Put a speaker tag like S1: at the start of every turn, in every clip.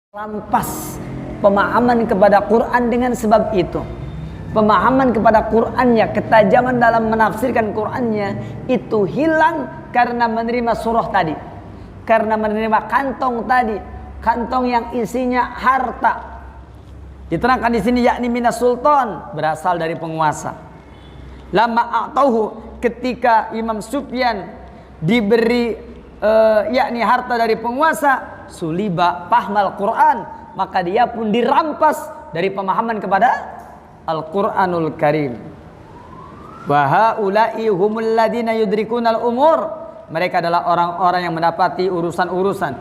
S1: Lampas pemahaman kepada Quran dengan sebab itu. Pemahaman kepada Qurannya, ketajaman dalam menafsirkan Qurannya itu hilang karena menerima surah tadi. Karena menerima kantong tadi, kantong yang isinya harta. Diterangkan di sini yakni minas sultan, berasal dari penguasa. Lama a'tauhu, ketika Imam Sufyan diberi yakni harta dari penguasa, suliba fahmal Quran, maka dia pun dirampas dari pemahaman kepada Al-Quranul Karim. Wa haula'i humul ladina yudrikunal umur, mereka adalah orang-orang yang mendapati urusan-urusan.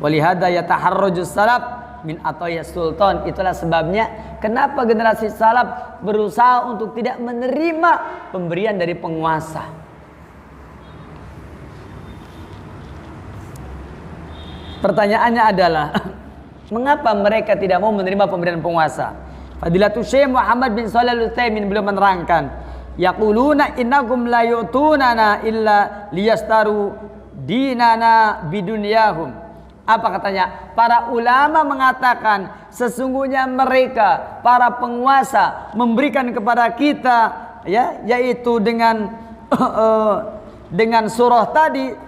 S1: Walihada yataharrajus salaf min atayas sultan. Itulah sebabnya kenapa generasi salaf berusaha untuk tidak menerima pemberian dari penguasa. Pertanyaannya adalah mengapa mereka tidak mau menerima pemberian penguasa? Fadilatul Syekh Muhammad bin Shalih Al-Utsaimin beliau menerangkan, yaquluna innakum la yu'tunana illa liyastaru dinana bidunyahum. Apa katanya? Para ulama mengatakan sesungguhnya mereka para penguasa memberikan kepada kita yaitu dengan surah tadi,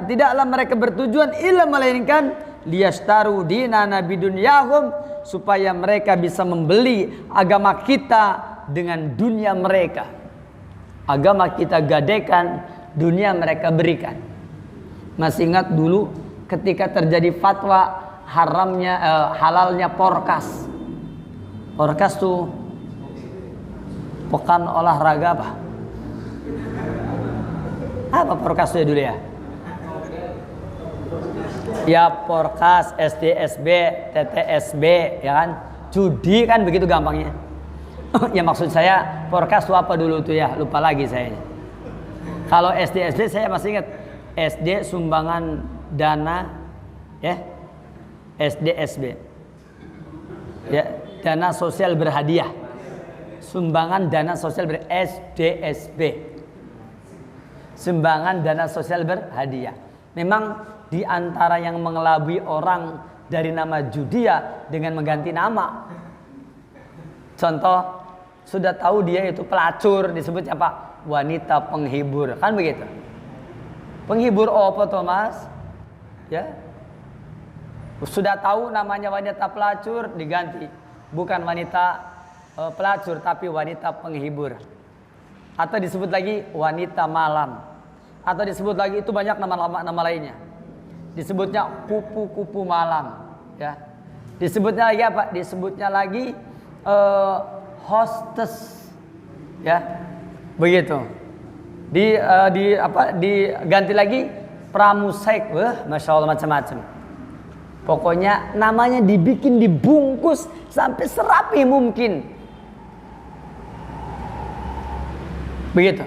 S1: tidaklah mereka bertujuan illa melainkan liyastaru dinana bidunyahum, supaya mereka bisa membeli agama kita dengan dunia mereka. Agama kita gadekan, dunia mereka berikan. Masih ingat dulu ketika terjadi fatwa halalnya porkas. Porkas tuh pekan olahraga apa? Apa porkas itu dulu ya? Ya porkas, SDSB, TTSB, ya kan? Judi kan begitu gampangnya. Ya maksud saya porkas itu apa dulu tuh ya? Lupa lagi saya. Kalau SDSB saya masih ingat, SD sumbangan dana, ya, SDSB, ya, dana sosial berhadiah, sumbangan dana sosial SDSB, sumbangan dana sosial berhadiah. Memang di antara yang mengelabui orang dari nama Judia dengan mengganti nama. Contoh, sudah tahu dia itu pelacur, disebutnya apa? Wanita penghibur, kan begitu? Penghibur apa tuh mas? Ya, sudah tahu namanya wanita pelacur, diganti bukan wanita pelacur tapi wanita penghibur. Atau disebut lagi wanita malam. Atau disebut lagi, itu banyak nama lainnya. Disebutnya kupu-kupu malam, ya. Disebutnya lagi apa? Disebutnya lagi hostess, ya, begitu. Diganti lagi pramusik, masya Allah macam-macam. Pokoknya namanya dibikin, dibungkus sampai serapi mungkin, begitu.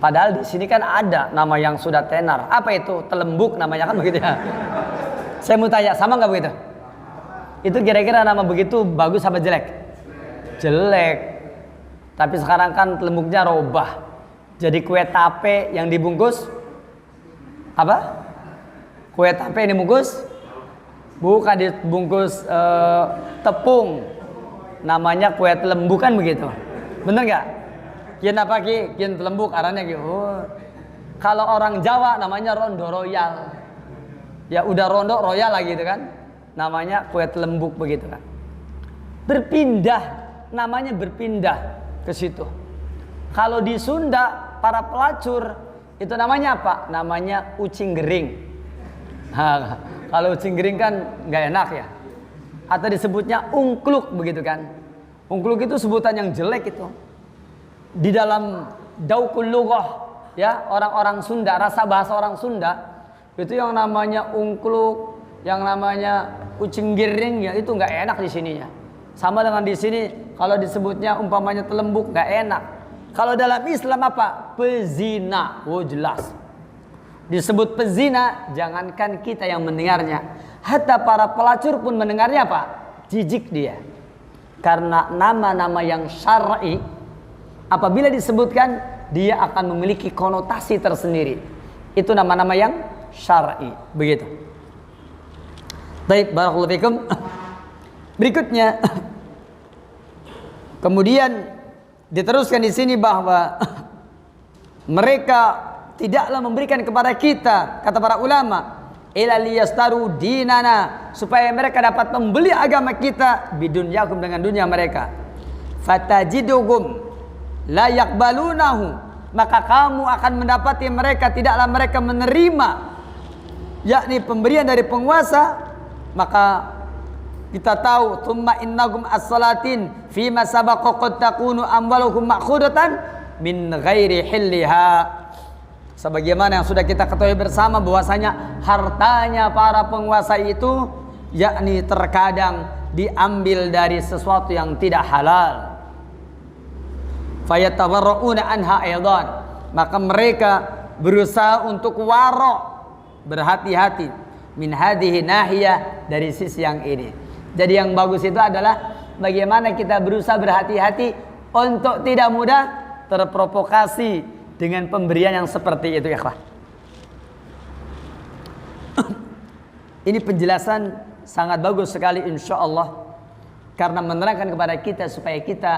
S1: Padahal di sini kan ada nama yang sudah tenar. Apa itu? Telembuk namanya kan begitu ya. Saya mau tanya, sama nggak begitu? Itu kira-kira nama begitu bagus apa jelek? Jelek. Tapi sekarang kan telembuknya robah. Jadi kue tape yang dibungkus apa? Kue tape yang dibungkus bukan dibungkus tepung. Namanya kue telembuk kan begitu. Bener nggak? Kian apa ki? Kian telembuk arahnya gitu. Oh. Kalau orang Jawa namanya rondo royal. Ya udah rondo royal lagi gitu kan. Namanya kue telembuk begitu kan. Berpindah, namanya berpindah ke situ. Kalau di Sunda para pelacur itu namanya apa? Namanya ucing gering. Nah, kalau ucing gering kan nggak enak ya. Atau disebutnya ungkluk begitu kan. Ungkluk itu sebutan yang jelek itu. Di dalam Daukul Lughah, ya, orang-orang Sunda, rasa bahasa orang Sunda itu yang namanya ungkluk, yang namanya kucing giring, ya itu nggak enak di sininya. Sama dengan di sini kalau disebutnya umpamanya telembuk nggak enak. Kalau dalam Islam apa? Pezina, oh jelas. Disebut pezina, jangankan kita yang mendengarnya, hatta para pelacur pun mendengarnya apa? Jijik dia. Karena nama-nama yang syar'i apabila disebutkan dia akan memiliki konotasi tersendiri. Itu nama-nama yang syar'i, begitu. Baik, barakallahu fikum. Berikutnya kemudian diteruskan di sini bahwa mereka tidaklah memberikan kepada kita, kata para ulama, ila liyastaru dinana, supaya mereka dapat membeli agama kita bidunyakum, dengan dunia mereka. Fatajiduhum la yaqbalunahu, maka kamu akan mendapati mereka tidaklah mereka menerima yakni pemberian dari penguasa. Maka kita tahu thumma innahum as-salatin fima sabaqa qad takunu amwaluhum ma'khudatan min ghairi hilliha, sebagaimana yang sudah kita ketahui bersama bahwasanya hartanya para penguasa itu yakni terkadang diambil dari sesuatu yang tidak halal. Fayatawarra'una anha aidan, maka mereka berusaha untuk wara', berhati-hati, min hadhihi nahiyah, dari sisi yang ini. Jadi yang bagus itu adalah bagaimana kita berusaha berhati-hati untuk tidak mudah terprovokasi dengan pemberian yang seperti itu, ya kawan. Ini penjelasan sangat bagus sekali insyaallah, karena menerangkan kepada kita supaya kita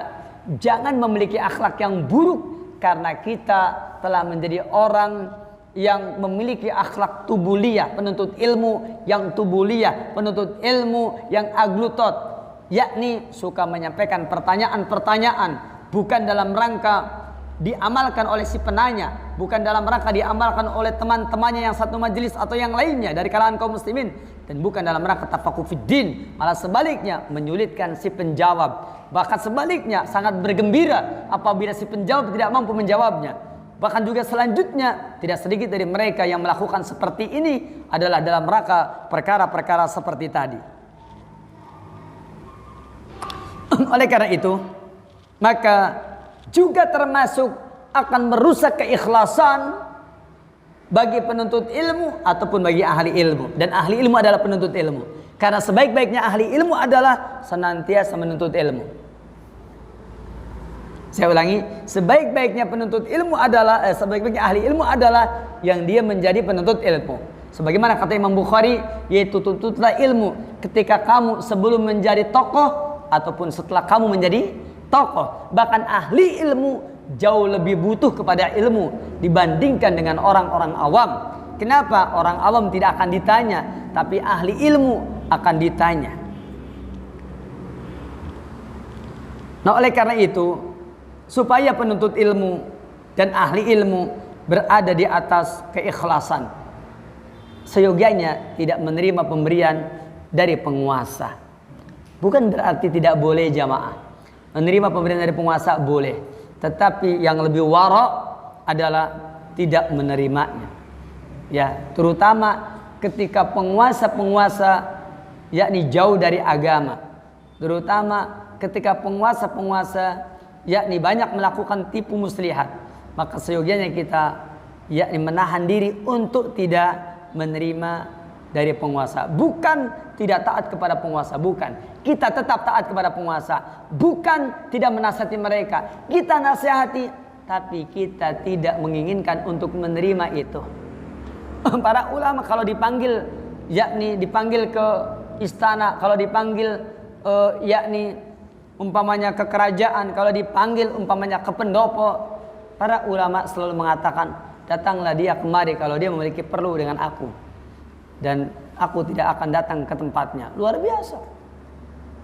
S1: jangan memiliki akhlak yang buruk karena kita telah menjadi orang yang memiliki akhlak tubuliyah, penuntut ilmu yang tubuliyah, penuntut ilmu yang aglutot, yakni suka menyampaikan pertanyaan-pertanyaan bukan dalam rangka diamalkan oleh si penanya, bukan dalam rangka diamalkan oleh teman-temannya yang satu majelis atau yang lainnya dari kalangan kaum muslimin, dan bukan dalam rangka tafaqquh fid din, malah sebaliknya menyulitkan si penjawab. Bahkan sebaliknya sangat bergembira apabila si penjawab tidak mampu menjawabnya. Bahkan juga selanjutnya tidak sedikit dari mereka yang melakukan seperti ini adalah dalam rangka perkara-perkara seperti tadi. Oleh karena itu, maka juga termasuk akan merusak keikhlasan bagi penuntut ilmu ataupun bagi ahli ilmu. Dan ahli ilmu adalah penuntut ilmu, karena sebaik-baiknya ahli ilmu adalah senantiasa menuntut ilmu. Saya ulangi, sebaik-baiknya penuntut ilmu adalah sebaik-baiknya ahli ilmu adalah yang dia menjadi penuntut ilmu. Sebagaimana kata Imam Bukhari, yaitu tuntutlah ilmu ketika kamu sebelum menjadi tokoh ataupun setelah kamu menjadi tokoh. Bahkan ahli ilmu jauh lebih butuh kepada ilmu dibandingkan dengan orang-orang awam. Kenapa? Orang awam tidak akan ditanya, tapi ahli ilmu akan ditanya. Nah, oleh karena itu, supaya penuntut ilmu dan ahli ilmu berada di atas keikhlasan, seyogianya tidak menerima pemberian dari penguasa. Bukan berarti tidak boleh jamaah menerima pemberian dari penguasa, boleh, tetapi yang lebih wara' adalah tidak menerimanya. Ya, terutama ketika penguasa-penguasa yakni jauh dari agama, terutama ketika penguasa-penguasa yakni banyak melakukan tipu muslihat, maka seyogianya kita yakni menahan diri untuk tidak menerima dari penguasa. Bukan tidak taat kepada penguasa, bukan. Kita tetap taat kepada penguasa, bukan tidak menasihati mereka. Kita nasihati, tapi kita tidak menginginkan untuk menerima itu. Para ulama kalau dipanggil yakni dipanggil ke istana, kalau dipanggil yakni umpamanya ke kerajaan, kalau dipanggil umpamanya ke pendopo, para ulama selalu mengatakan, datanglah dia kemari kalau dia memiliki perlu dengan aku, dan aku tidak akan datang ke tempatnya. Luar biasa.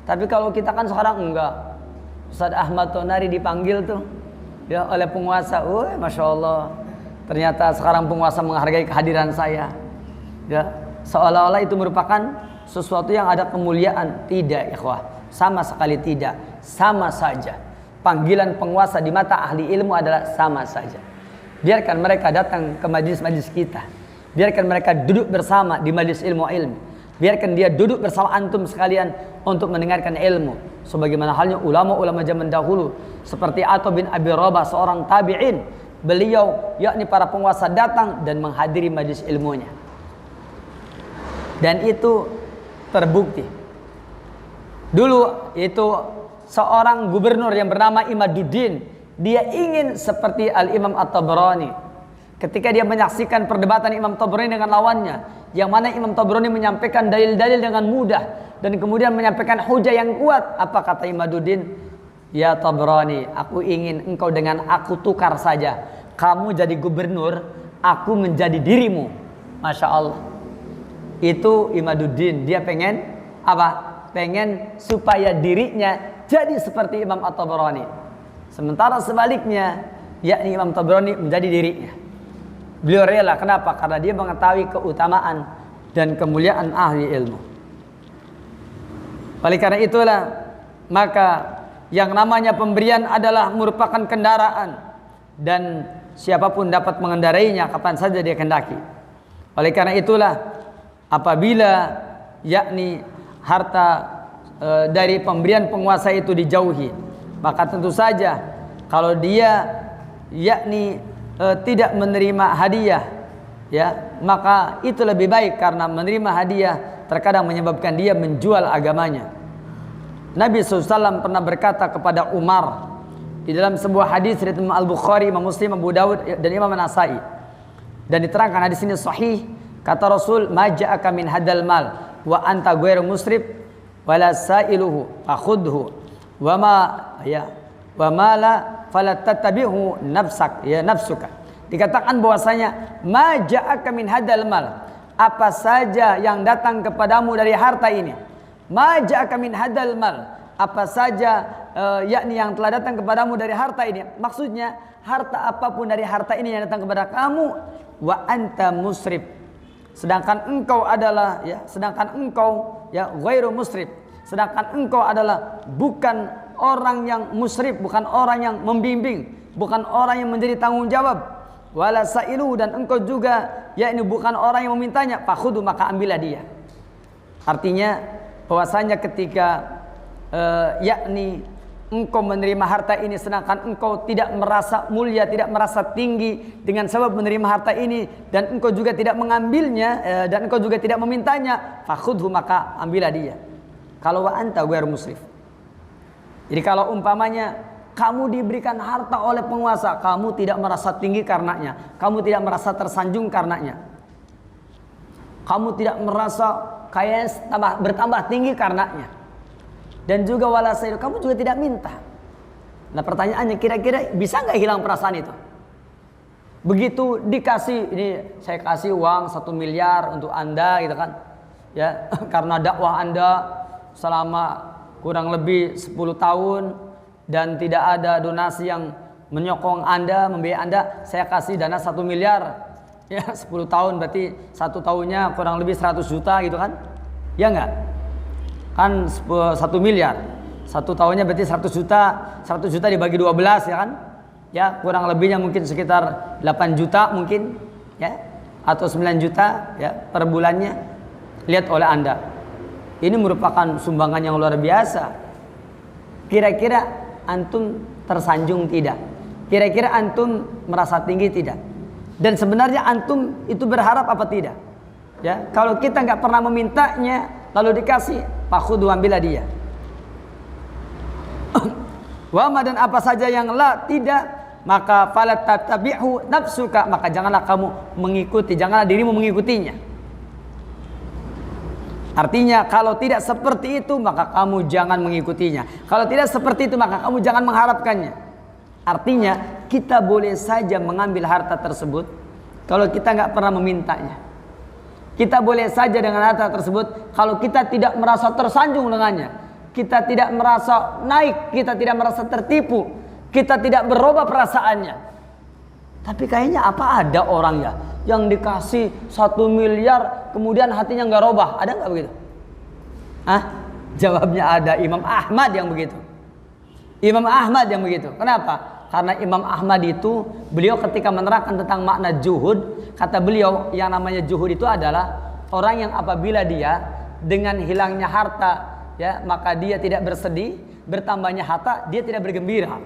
S1: Tapi kalau kita kan sekarang enggak. Ustaz Ahmad Tonari dipanggil tuh ya oleh penguasa, masya Allah, ternyata sekarang penguasa menghargai kehadiran saya, ya, seolah-olah itu merupakan sesuatu yang ada kemuliaan. Tidak, ikhwah, sama sekali tidak. Sama saja panggilan penguasa di mata ahli ilmu adalah sama saja. Biarkan mereka datang ke majlis-majlis kita, biarkan mereka duduk bersama di majlis ilmu, biarkan dia duduk bersama antum sekalian untuk mendengarkan ilmu. Sebagaimana halnya ulama-ulama zaman dahulu seperti Atha bin Abi Rabah, seorang tabi'in. Beliau yakni para penguasa datang dan menghadiri majlis ilmunya, dan itu terbukti. Dulu itu seorang gubernur yang bernama Imaduddin, dia ingin seperti Al-Imam At-Tabrani, ketika dia menyaksikan perdebatan Imam Tabrani dengan lawannya, yang mana Imam Tabrani menyampaikan dalil-dalil dengan mudah dan kemudian menyampaikan hujah yang kuat, apa kata Imaduddin? Ya Tabrani, aku ingin engkau dengan aku tukar saja. Kamu jadi gubernur, aku menjadi dirimu. Masya Allah. Itu Imaduddin, dia pengen apa? Pengen supaya dirinya jadi seperti Imam At-Tabrani. Sementara sebaliknya, yakni Imam Tabrani menjadi dirinya. Beliau rela, kenapa? Karena dia mengetahui keutamaan dan kemuliaan ahli ilmu. Oleh karena itulah, maka yang namanya pemberian adalah merupakan kendaraan, dan siapapun dapat mengendarainya kapan saja dia kehendaki. Oleh karena itulah, apabila yakni harta dari pemberian penguasa itu dijauhi, maka tentu saja kalau dia yakni tidak menerima hadiah, ya, maka itu lebih baik, karena menerima hadiah terkadang menyebabkan dia menjual agamanya. Nabi SAW pernah berkata kepada Umar di dalam sebuah hadis riwayat Imam Al-Bukhari, Imam Muslim, Abu Dawud dan Imam An-Nasai, dan diterangkan hadis ini sahih. Kata Rasul, "Ma ja'aka min hadal mal wa anta ghairu musrif wala sa'iluhu fakhudhu wa ma la fala tattabi'hu nafsuka." Dikatakan bahwasanya ma ja'aka min hadal mal, apa saja yang datang kepadamu dari harta ini. Ma ja'aka min hadal mal, apa saja yakni yang telah datang kepadamu dari harta ini. Maksudnya harta apapun dari harta ini yang datang kepada kamu, wa anta musrif, sedangkan engkau adalah ghairu musrif, sedangkan engkau adalah bukan orang yang musrif, bukan orang yang membimbing, bukan orang yang menjadi tanggung jawab, wala sa'ilu, dan engkau juga yakni bukan orang yang memintanya, fakhudu, maka ambillah dia. Artinya bahwasanya ketika yakni engkau menerima harta ini sedangkan engkau tidak merasa mulia, tidak merasa tinggi dengan sebab menerima harta ini, dan engkau juga tidak mengambilnya dan engkau juga tidak memintanya, fakhudhu, maka ambillah dia. Kalau wa anta ghairu musrif, jadi kalau umpamanya kamu diberikan harta oleh penguasa, kamu tidak merasa tinggi karenanya, kamu tidak merasa tersanjung karenanya, kamu tidak merasa kaya bertambah tinggi karenanya, dan juga wala sayyidu, kamu juga tidak minta. Nah pertanyaannya, kira-kira bisa nggak hilang perasaan itu? Begitu dikasih, ini saya kasih uang 1 miliar untuk anda gitu kan, ya, karena dakwah anda selama kurang lebih 10 tahun dan tidak ada donasi yang menyokong anda, membiayai anda, saya kasih dana 1 miliar, ya 10 tahun berarti 1 tahunnya kurang lebih 100 juta gitu kan, ya enggak? Kan 1 miliar, 1 tahunnya berarti 100 juta, 100 juta dibagi 12 ya kan, ya kurang lebihnya mungkin sekitar 8 juta mungkin, ya, atau 9 juta ya per bulannya. Lihat oleh anda, ini merupakan sumbangan yang luar biasa. Kira-kira antum tersanjung tidak? Kira-kira antum merasa tinggi tidak? Dan sebenarnya antum itu berharap apa tidak? Ya, kalau kita nggak pernah memintanya lalu dikasih, fakhudhu, ambillah dia. Wa ma, dan apa saja yang la tidak, maka fala tattabi'hu nafsuka, maka janganlah kamu mengikuti, janganlah dirimu mengikutinya. Artinya kalau tidak seperti itu maka kamu jangan mengikutinya. Kalau tidak seperti itu maka kamu jangan mengharapkannya. Artinya kita boleh saja mengambil harta tersebut kalau kita nggak pernah memintanya. Kita boleh saja dengan harta tersebut kalau kita tidak merasa tersanjung dengannya. Kita tidak merasa naik, kita tidak merasa tertipu, kita tidak berubah perasaannya. Tapi kayaknya apa ada orang ya yang dikasih 1 miliar kemudian hatinya nggak robah, ada nggak begitu? Jawabnya ada, Imam Ahmad yang begitu. Imam Ahmad yang begitu. Kenapa? Karena Imam Ahmad itu, beliau ketika menerangkan tentang makna juhud, kata beliau yang namanya juhud itu adalah orang yang apabila dia dengan hilangnya harta, ya, maka dia tidak bersedih, bertambahnya harta dia tidak bergembira.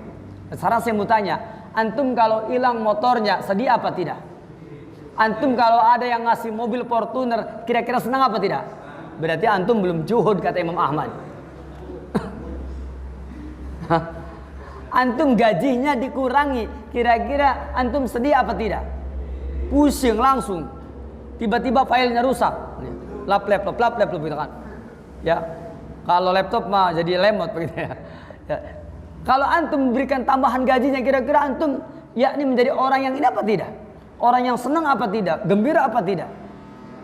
S1: Sekarang saya mau tanya, antum kalau hilang motornya sedih apa tidak? Antum kalau ada yang ngasih mobil Fortuner kira-kira senang apa tidak? Berarti antum belum juhud, kata Imam Ahmad. Antum gajinya dikurangi, kira-kira antum sedih apa tidak? pusing langsung. Tiba-tiba filenya rusak. Lap gitu kan. Ya. Kalau laptop mah jadi lemot begitu ya. Ya. Kalau antum memberikan tambahan gajinya, kira-kira antum yakni menjadi orang yang ini apa tidak? Orang yang senang apa tidak? Gembira apa tidak?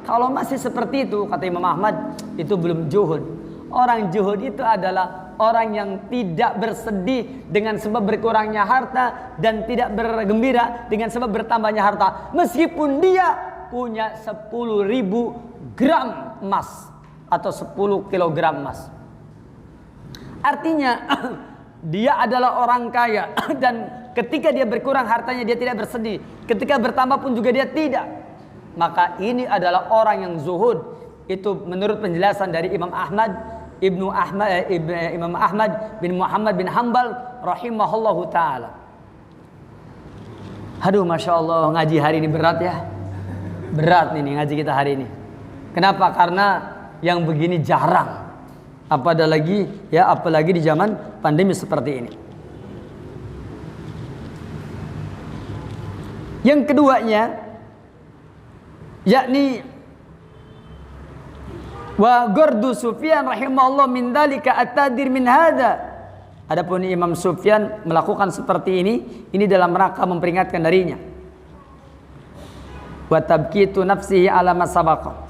S1: Kalau masih seperti itu, kata Imam Ahmad, itu belum zuhud. Orang zuhud itu adalah orang yang tidak bersedih dengan sebab berkurangnya harta dan tidak bergembira dengan sebab bertambahnya harta, meskipun dia punya 10.000 gram emas atau 10 kilogram emas. Artinya dia adalah orang kaya dan ketika dia berkurang hartanya dia tidak bersedih, ketika bertambah pun juga dia tidak. Maka ini adalah orang yang zuhud. Itu menurut penjelasan dari Imam Ahmad Imam Ahmad bin Muhammad bin Hanbal rahimahullahu ta'ala. Aduh, Masya Allah, ngaji hari ini berat ya. Berat nih ngaji kita hari ini. Kenapa? Karena yang begini jarang. Apalagi di zaman pandemi seperti ini. Yang keduanya, yakni wa Gordu Sufyan rahimahullah min dalika at-tadir min hadza. Adapun Imam Sufyan melakukan seperti ini dalam rangka memperingatkan darinya. Wa tabkitu nafsihi ala ma sabaqa.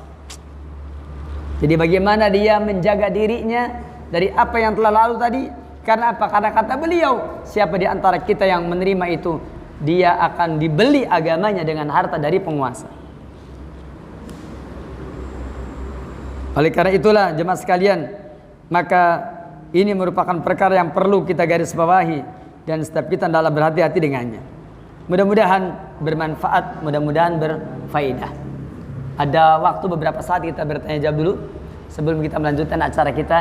S1: Jadi bagaimana dia menjaga dirinya dari apa yang telah lalu tadi? Karena apa? Karena kata beliau, siapa di antara kita yang menerima itu, dia akan dibeli agamanya dengan harta dari penguasa. Oleh karena itulah jemaah sekalian, maka ini merupakan perkara yang perlu kita garis bawahi dan setiap kita adalah berhati-hati dengannya. Mudah-mudahan bermanfaat, mudah-mudahan berfaedah. Ada waktu beberapa saat kita bertanya jawab dulu sebelum kita melanjutkan acara kita,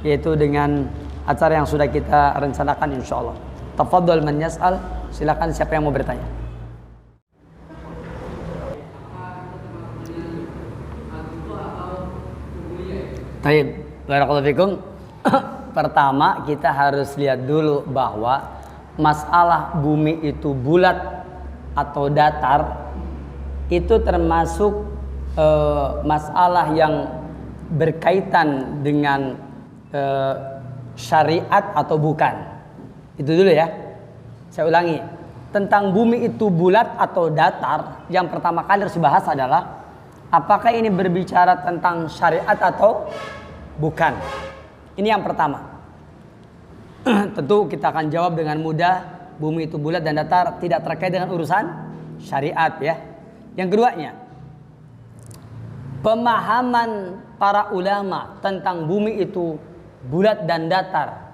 S1: yaitu dengan acara yang sudah kita rencanakan insyaallah. Tafadhal man yas'al, silakan siapa yang mau bertanya. Baik, barakallahu fikum. Pertama kita harus lihat dulu bahwa masalah bumi itu bulat atau datar itu termasuk masalah yang berkaitan dengan syariat atau bukan. Itu dulu ya. Saya ulangi. Tentang bumi itu bulat atau datar, yang pertama kali harus dibahas adalah apakah ini berbicara tentang syariat atau bukan. Ini yang pertama. Tentu kita akan jawab dengan mudah, bumi itu bulat dan datar tidak terkait dengan urusan syariat ya. Yang keduanya, pemahaman para ulama tentang bumi itu bulat dan datar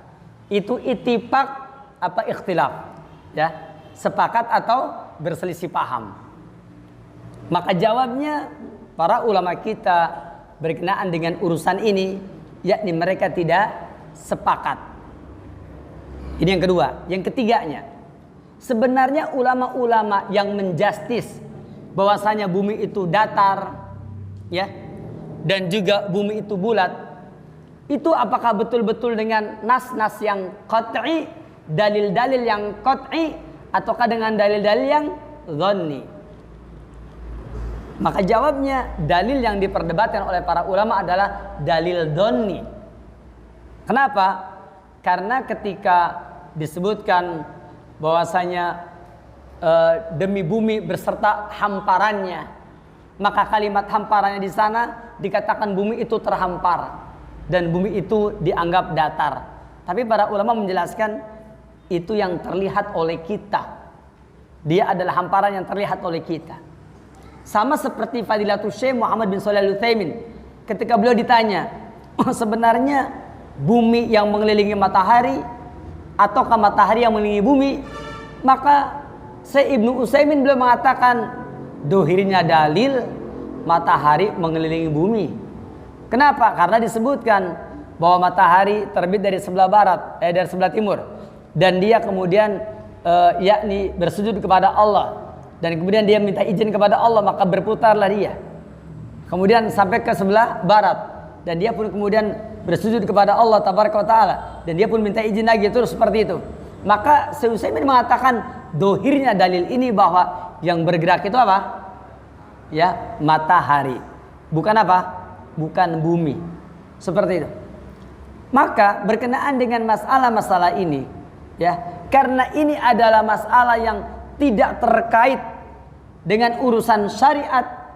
S1: itu ittifaq apa ikhtilaf ya, sepakat atau berselisih paham. Maka jawabnya para ulama kita berkenaan dengan urusan ini, yakni mereka tidak sepakat. Ini yang kedua. Yang ketiganya, sebenarnya ulama-ulama yang menjustis bahwasanya bumi itu datar ya, dan juga bumi itu bulat, itu apakah betul-betul dengan nas-nas yang qat'i, dalil-dalil yang qat'i, ataukah dengan dalil-dalil yang dhanni? Maka jawabnya, dalil yang diperdebatkan oleh para ulama adalah dalil dhanni. Kenapa? Karena ketika disebutkan bahwasanya demi bumi berserta hamparannya, maka kalimat hamparannya di sana dikatakan bumi itu terhampar dan bumi itu dianggap datar. Tapi para ulama menjelaskan itu yang terlihat oleh kita. Dia adalah hamparan yang terlihat oleh kita. Sama seperti Fadilatul Syekh Muhammad bin Shalih Al-Utsaimin ketika beliau ditanya, sebenarnya bumi yang mengelilingi matahari ataukah matahari yang mengelilingi bumi? Maka Syekh Ibnu Utsaimin beliau mengatakan dohirnya dalil matahari mengelilingi bumi. Kenapa? Karena disebutkan bahwa matahari terbit dari sebelah barat, dari sebelah timur, dan dia kemudian yakni bersujud kepada Allah, dan kemudian dia minta izin kepada Allah, maka berputarlah dia kemudian sampai ke sebelah barat, dan dia pun kemudian bersujud kepada Allah tabaraka wa taala, dan dia pun minta izin lagi, terus seperti itu. Maka Syekh Utsaimin mengatakan dohirnya dalil ini bahwa yang bergerak itu apa? ya matahari. Bukan apa? Bukan bumi. Seperti itu. Maka berkenaan dengan masalah-masalah ini, ya, karena ini adalah masalah yang tidak terkait dengan urusan syariat,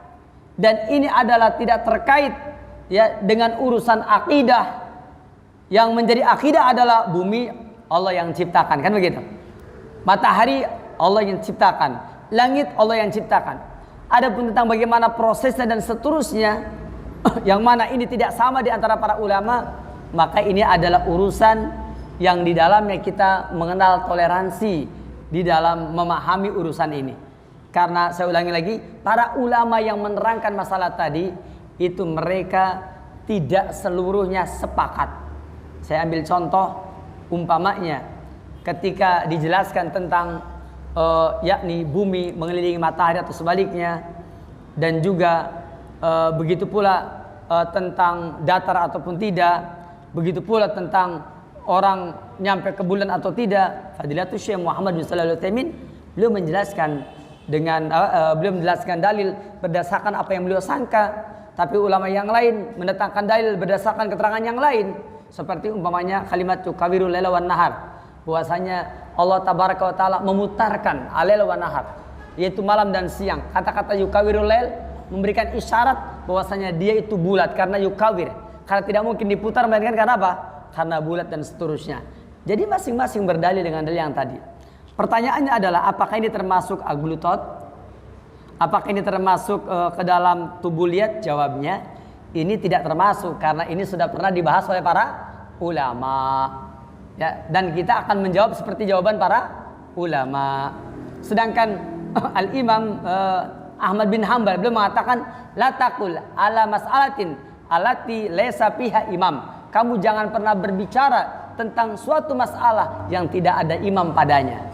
S1: dan ini adalah tidak terkait ya dengan urusan akidah. Yang menjadi akidah adalah bumi Allah yang ciptakan, kan begitu. Matahari Allah yang ciptakan, langit Allah yang ciptakan. Adapun tentang bagaimana prosesnya dan seterusnya, yang mana ini tidak sama di antara para ulama, maka ini adalah urusan yang di dalamnya kita mengenal toleransi di dalam memahami urusan ini. Karena saya ulangi lagi, para ulama yang menerangkan masalah tadi itu mereka tidak seluruhnya sepakat. Saya ambil contoh umpamanya ketika dijelaskan tentang yakni bumi mengelilingi matahari atau sebaliknya, dan juga begitu pula tentang datar ataupun tidak, begitu pula tentang orang nyampe ke bulan atau tidak. Fadilatul Syekh Muhammad bin Shalih Al-Utsaimin beliau menjelaskan dengan beliau menjelaskan dalil berdasarkan apa yang beliau sangka, tapi ulama yang lain mendatangkan dalil berdasarkan keterangan yang lain. Seperti umpamanya kalimat tukawirul laila wan nahar, bahwasanya Allah tabaraka wa taala memutarkan al-laila wan nahar, yaitu malam dan siang. Kata-kata yukawirul lail memberikan isyarat bahwasanya dia itu bulat karena yukawir, karena tidak mungkin diputar melainkan karena apa? Karena bulat dan seterusnya. Jadi masing-masing berdalil dengan dalil yang tadi. Pertanyaannya adalah apakah ini termasuk aglutot? Apakah ini termasuk ke dalam tubuliyat? Jawabnya ini tidak termasuk, karena ini sudah pernah dibahas oleh para ulama. Ya, dan kita akan menjawab seperti jawaban para ulama. Sedangkan Al-Imam Ahmad bin Hanbal beliau mengatakan la taqul ala mas'alatin allati laysa fiha imam. Kamu jangan pernah berbicara tentang suatu masalah yang tidak ada imam padanya.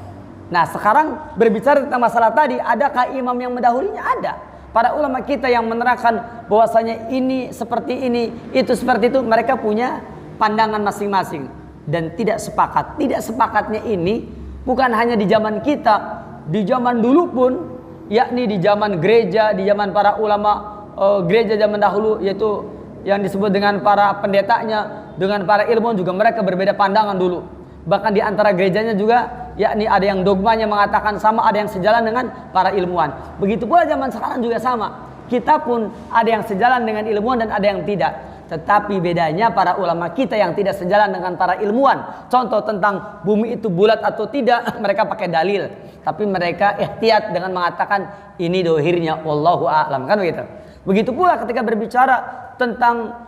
S1: Nah, sekarang berbicara tentang masalah tadi, adakah imam yang mendahulunya? Ada. Para ulama kita yang menerangkan bahwasanya ini seperti ini, itu seperti itu, mereka punya pandangan masing-masing dan tidak sepakat. Tidak sepakatnya ini bukan hanya di zaman kita, di zaman dulu pun, yakni di zaman gereja, di zaman para ulama gereja zaman dahulu, yaitu yang disebut dengan para pendetanya, dengan para ilmuwan juga mereka berbeda pandangan dulu. Bahkan di antara gerejanya juga, yakni ada yang dogmanya mengatakan sama, ada yang sejalan dengan para ilmuwan. Begitu pula zaman sekarang juga sama. Kita pun ada yang sejalan dengan ilmuwan dan ada yang tidak. Tetapi bedanya para ulama kita yang tidak sejalan dengan para ilmuwan, contoh tentang bumi itu bulat atau tidak, mereka pakai dalil. Tapi mereka ihtiyat dengan mengatakan ini dohirnya, wallahu a'lam, kan begitu. Begitu pula ketika berbicara tentang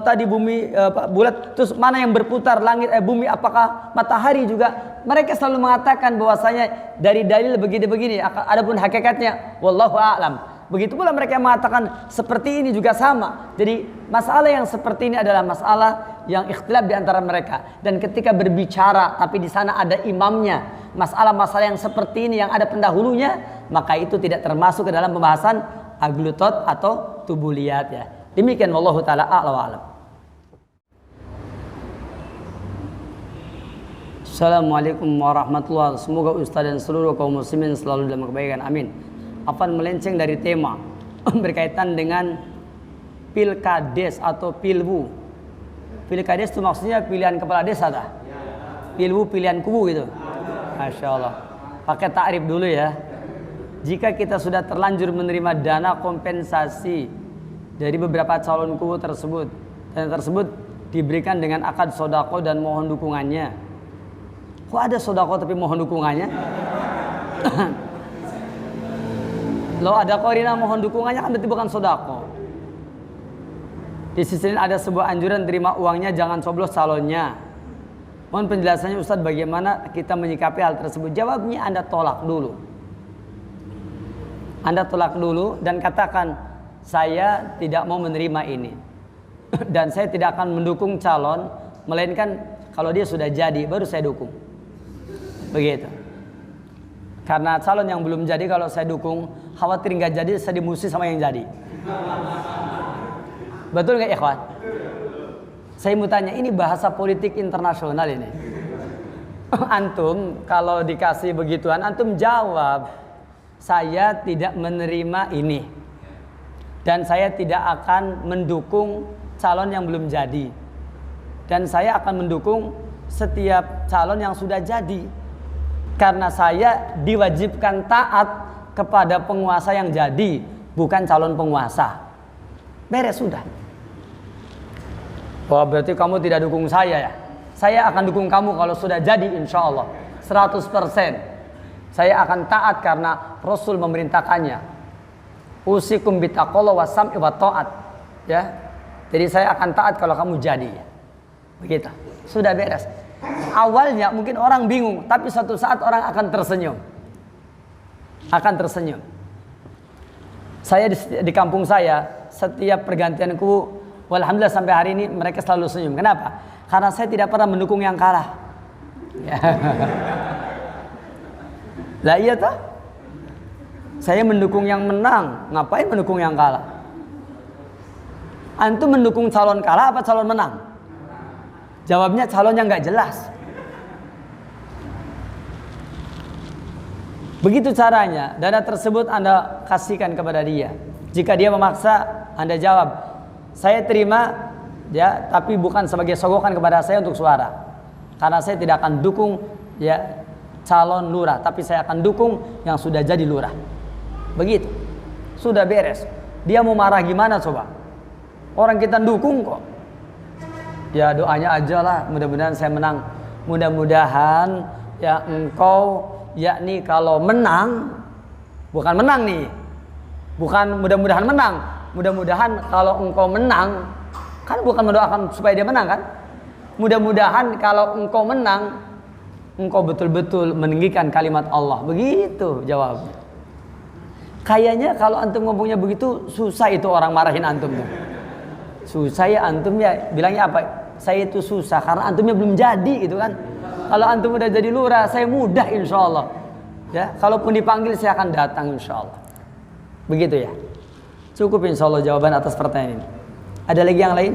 S1: tadi bumi bulat, terus mana yang berputar, langit bumi apakah matahari juga, mereka selalu mengatakan bahwasanya dari dalil begini-begini, adapun hakikatnya wallahu a'lam. Begitu pula mereka mengatakan seperti ini juga sama. Jadi masalah yang seperti ini adalah masalah yang ikhtilaf di antara mereka. Dan ketika berbicara tapi di sana ada imamnya, masalah-masalah yang seperti ini yang ada pendahulunya, maka itu tidak termasuk ke dalam pembahasan aglutot atau tubuliyat ya. Demikian wallahu taala a'la wa a'lam. Assalamualaikum warahmatullahi wabarakatuh. Semoga ustaz dan seluruh kaum muslimin selalu dalam kebaikan. Amin. Akan melenceng dari tema berkaitan dengan pilkades atau pilwu. Pilkades itu maksudnya pilihan kepala desa dah. Pilwu pilihan kubu gitu. Masya Allah. Pakai takrif dulu ya. Jika kita sudah terlanjur menerima dana kompensasi dari beberapa calon kubu tersebut, dan tersebut diberikan dengan akad sodako dan mohon dukungannya. Kok ada sodako tapi mohon dukungannya? Loh, ada korina mohon dukungannya kan berarti bukan sodako. Di sisi lain ada sebuah anjuran terima uangnya, jangan coblos calonnya. Mohon penjelasannya Ustadz, bagaimana kita menyikapi hal tersebut? Jawabnya Anda tolak dulu. Anda tolak dulu dan katakan, saya tidak mau menerima ini. Dan saya tidak akan mendukung calon, melainkan kalau dia sudah jadi baru saya dukung. Begitu. Karena calon yang belum jadi kalau saya dukung, khawatir nggak jadi saya dimusuhi sama yang jadi. Betul nggak ikhwan? Saya mau tanya, ini bahasa politik internasional ini. Antum kalau dikasih begituan, antum jawab, saya tidak menerima ini. Dan saya tidak akan mendukung calon yang belum jadi. Dan saya akan mendukung setiap calon yang sudah jadi. Karena saya diwajibkan taat kepada penguasa yang jadi, bukan calon penguasa. Beres sudah. Wah, berarti kamu tidak dukung saya ya? Saya akan dukung kamu kalau sudah jadi, insya Allah 100%. Saya akan taat karena Rasul memerintahkannya. Usikum bitaqallah wa sam'i wa ta'at. Ya. Jadi saya akan taat kalau kamu jadi. Begitu. Sudah beres. Awalnya mungkin orang bingung, tapi suatu saat orang akan tersenyum. Akan tersenyum. Saya di kampung saya, setiap pergantianku, walhamdulillah sampai hari ini mereka selalu senyum. Kenapa? Karena saya tidak pernah mendukung yang kalah. Ya. Lah iya toh? Saya mendukung yang menang, ngapain mendukung yang kalah? Antum mendukung calon kalah apa calon menang? Jawabnya calon yang nggak jelas. Begitu caranya, dana tersebut Anda kasihkan kepada dia. Jika dia memaksa, Anda jawab, saya terima, ya, tapi bukan sebagai sogokan kepada saya untuk suara. Karena saya tidak akan dukung ya calon lurah, tapi saya akan dukung yang sudah jadi lurah. Begitu. Sudah beres. Dia mau marah gimana coba? Orang kita dukung kok. Ya doanya aja lah, mudah-mudahan saya menang. Mudah-mudahan ya engkau, yakni kalau menang, bukan menang nih. Bukan mudah-mudahan menang. Mudah-mudahan kalau engkau menang, kan bukan mendoakan supaya dia menang kan? Mudah-mudahan kalau engkau menang, engkau betul-betul meninggikan kalimat Allah. Begitu jawabnya. Kayaknya kalau antum ngomongnya begitu, susah itu orang marahin antum tuh. Susah ya antum ya, bilangnya apa? Saya itu susah karena antumnya belum jadi gitu kan. Kalau antum udah jadi lurah, saya mudah insya Allah. Ya, kalaupun dipanggil saya akan datang insya Allah. Begitu ya. Cukup insya Allah jawaban atas pertanyaan ini. Ada lagi yang lain?